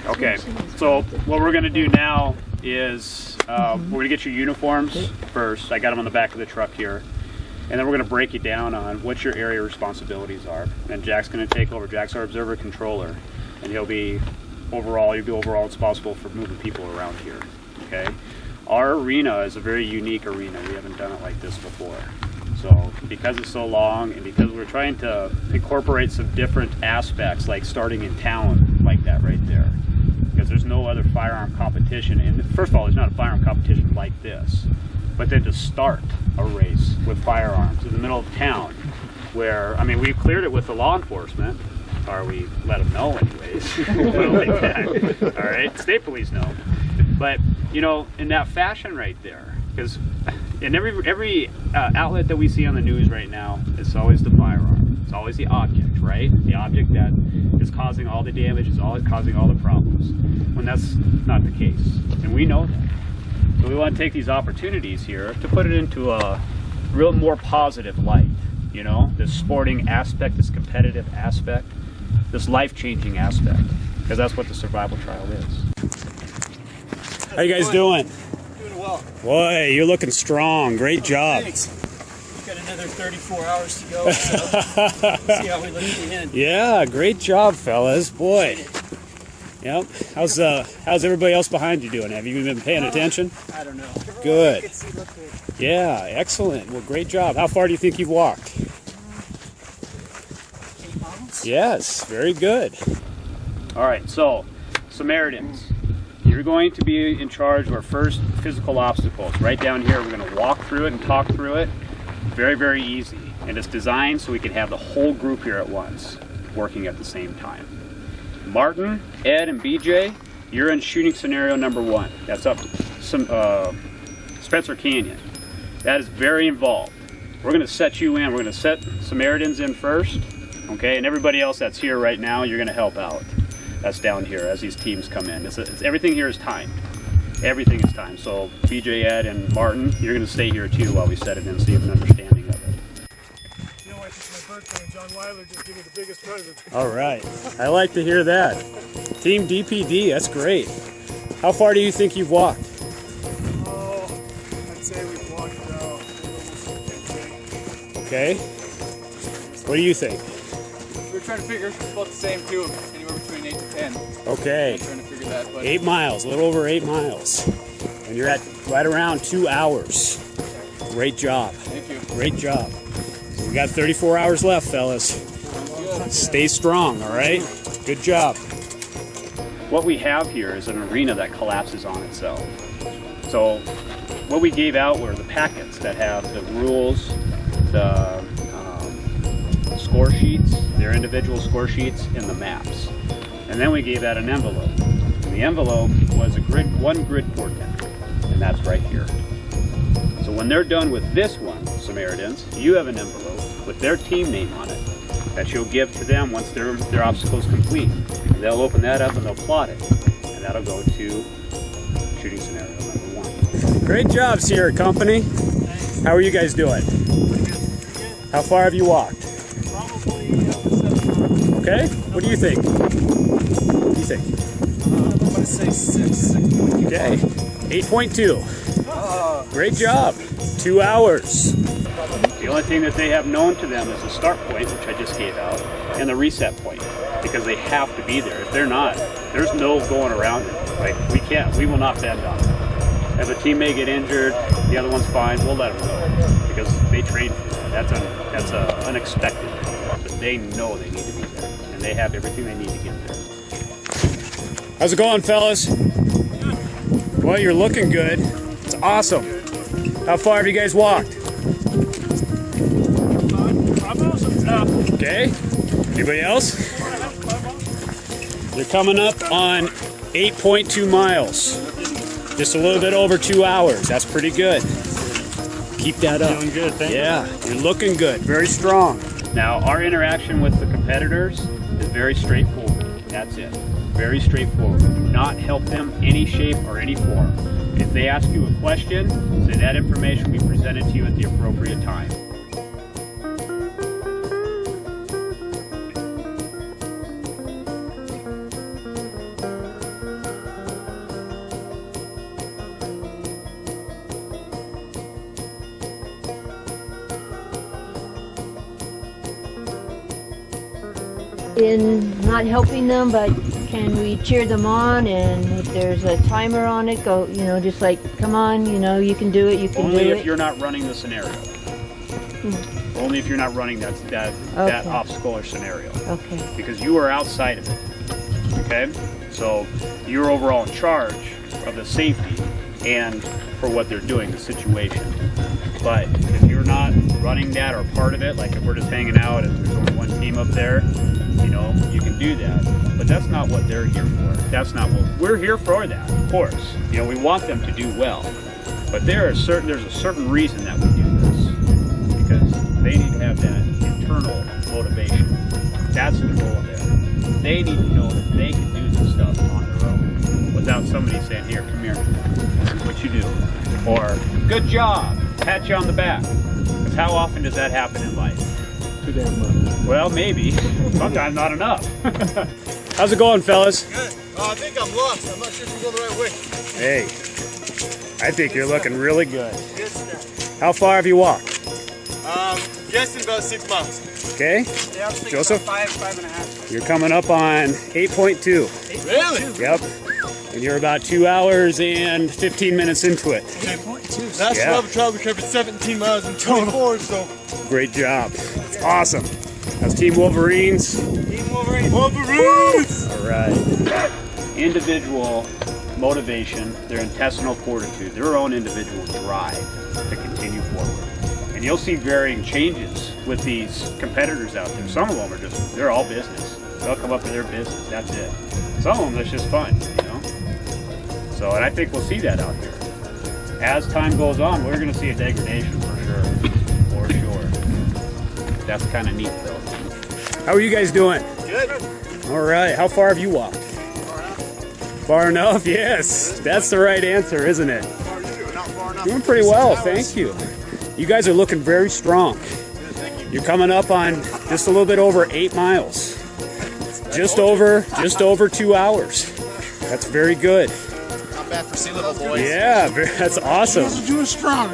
Okay, so what we're going to do now is we're going to get your uniforms first. I got them on the back of the truck here. And then we're going to break it down on what your area responsibilities are. And Jack's going to take over. Jack's our observer controller. And you'll be overall responsible for moving people around here. Okay? Our arena is a very unique arena. We haven't done it like this before. So because it's so long and because we're trying to incorporate some different aspects, like starting in town like that right there. Because there's no other firearm competition. And first of all, there's not a firearm competition like this. But then to start a race with firearms in the middle of town, where, I mean, we've cleared it with the law enforcement, or we let them know anyways. All right, state police know. But, you know, in that fashion right there, because in every outlet that we see on the news right now, it's always the firearm. It's always the object, right? The object that is causing all the damage, is always causing all the problems, when that's not the case. And we know that. So we want to take these opportunities here to put it into a real more positive light, you know, this sporting aspect, this competitive aspect, this life-changing aspect, because that's what the survival trial is. How you guys doing? Doing well. Boy, you're looking strong. Great job. Thanks. We've got another 34 hours to go, so we'll see how we look at the end. Yeah, great job, fellas. Boy. Yep. How's everybody else behind you doing? Have you been paying attention? I don't know. Good. Yeah, excellent. Well, great job. How far do you think you've walked? 8 miles. Yes, very good. All right, so Samaritans, you're going to be in charge of our first physical obstacles. Right down here, we're going to walk through it and talk through it. Very, very easy. And it's designed so we can have the whole group here at once, working at the same time. Martin, Ed, and BJ, you're in shooting scenario number 1. That's up some Spencer Canyon. That is very involved. We're going to set you in. We're going to set Samaritans in first, okay? And everybody else that's here right now, you're going to help out. That's down here as these teams come in. Everything here is time. Everything is time. So BJ, Ed, and Martin, you're going to stay here too while we set it in so you have an understanding of it. It's my birthday and John Weiler just gave me the biggest present. All right. I like to hear that. Team DPD, that's great. How far do you think you've walked? Oh, I'd say we've walked almost 10K. Okay. What do you think? We were trying to figure it's about the same too, anywhere between 8 to 10. Okay. Trying to figure that, but 8 miles, a little over 8 miles. And you're at right around 2 hours. Great job. Thank you. Great job. We got 34 hours left, fellas. Stay strong, all right? Good job. What we have here is an arena that collapses on itself. So what we gave out were the packets that have the rules, the score sheets, their individual score sheets, and the maps. And then we gave out an envelope. And the envelope was one grid portent, and that's right here. So when they're done with this one, Samaritans, you have an envelope with their team name on it that you'll give to them once their obstacle is complete. And they'll open that up and they'll plot it. And that'll go to shooting scenario number 1. Great job, Sierra Company. Thanks. How are you guys doing? How far have you walked? Probably 7 miles. Okay, what do you think? What do you think? I'm going to say 6. Okay, 8.2. Great job. 2 hours. The only thing that they have known to them is the start point, which I just gave out, and the reset point, because they have to be there. If they're not, there's no going around it. Like, we will not bend on it. If a team may get injured, the other one's fine, we'll let them go, because they train for that. That's unexpected. But they know they need to be there, and they have everything they need to get there. How's it going, fellas? Well, you're looking good. It's awesome. How far have you guys walked? 5 miles and stuff. Okay. Anybody else? You're coming up on 8.2 miles. Just a little bit over 2 hours. That's pretty good. Keep that up. Doing good, thank you. Yeah, you're looking good. Very strong. Now, our interaction with the competitors is very straightforward. That's it. Very straightforward. Do not help them any shape or any form. If they ask you a question, say that information will be presented to you at the appropriate time. in not helping them, but can we cheer them on? And if there's a timer on it, go, you know, just like, come on, you know, you can do it, you can do it. Only if you're not running the scenario. Only if you're not running that obstacle or scenario. Okay. Because you are outside of it. Okay? So you're overall in charge of the safety and for what they're doing, the situation. But if you're not running that or part of it, like if we're just hanging out and there's only one team up there, you know, you can do that. But that's not what they're here for. That's not what we're here for. That, of course. You know, we want them to do well. But there's a certain reason that we do this. Because they need to have that internal motivation. That's the goal of it. They need to know that they can do this stuff on their own without somebody saying, here, come here, this is what you do. Or, good job, pat you on the back. Because how often does that happen in life? Too damn much. Well, maybe. Sometimes not enough. How's it going, fellas? Good. I think I'm lost. I'm not sure if I'm going the right way. Hey, I think you're looking really good. Good stuff. How far have you walked? Guessing about 6 miles. Okay. Yeah, I was thinking Joseph? about 5.5. You're coming up on 8.2. Really? Yep. And you're about 2 hours and 15 minutes into it. 8.2. Last Yeah. travel we covered 17 miles in 24, so. Great job. That's awesome. That's Team Wolverines. Team Wolverine. Wolverines! All right. Individual motivation, their intestinal fortitude, their own individual drive to continue forward. And you'll see varying changes with these competitors out there. Some of them are just, they're all business. They'll come up to their business, that's it. Some of them, it's just fun, you know? So, and I think we'll see that out here. As time goes on, we're gonna see a degradation for sure. For sure. That's kind of neat though. How are you guys doing? Good. All right, how far have you walked? Far enough, yes. That's the right answer, isn't it? How are you doing? Not far enough. Doing pretty well, thank you. You guys are looking very strong. You're coming up on just a little bit over 8 miles. Just over 2 hours. That's very good. Not bad for sea level boys. Yeah, that's awesome. You doing strong.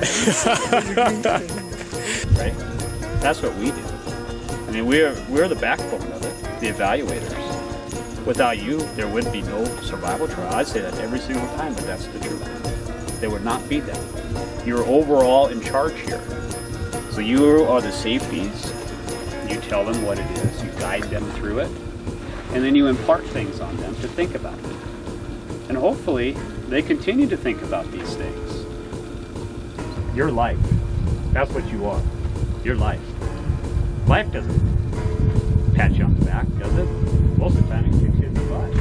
Right? That's what we do. I mean, we're the backbone of it, the evaluators. Without you, there would be no survival trial. I say that every single time, but that's the truth. There would not be that. You're overall in charge here. So you are the safeties. You tell them what it is. You guide them through it. And then you impart things on them to think about it. And hopefully, they continue to think about these things. Your life. That's what you are. Your life. Life doesn't pat you on the back, does it? Most of the time it kicks you in the butt.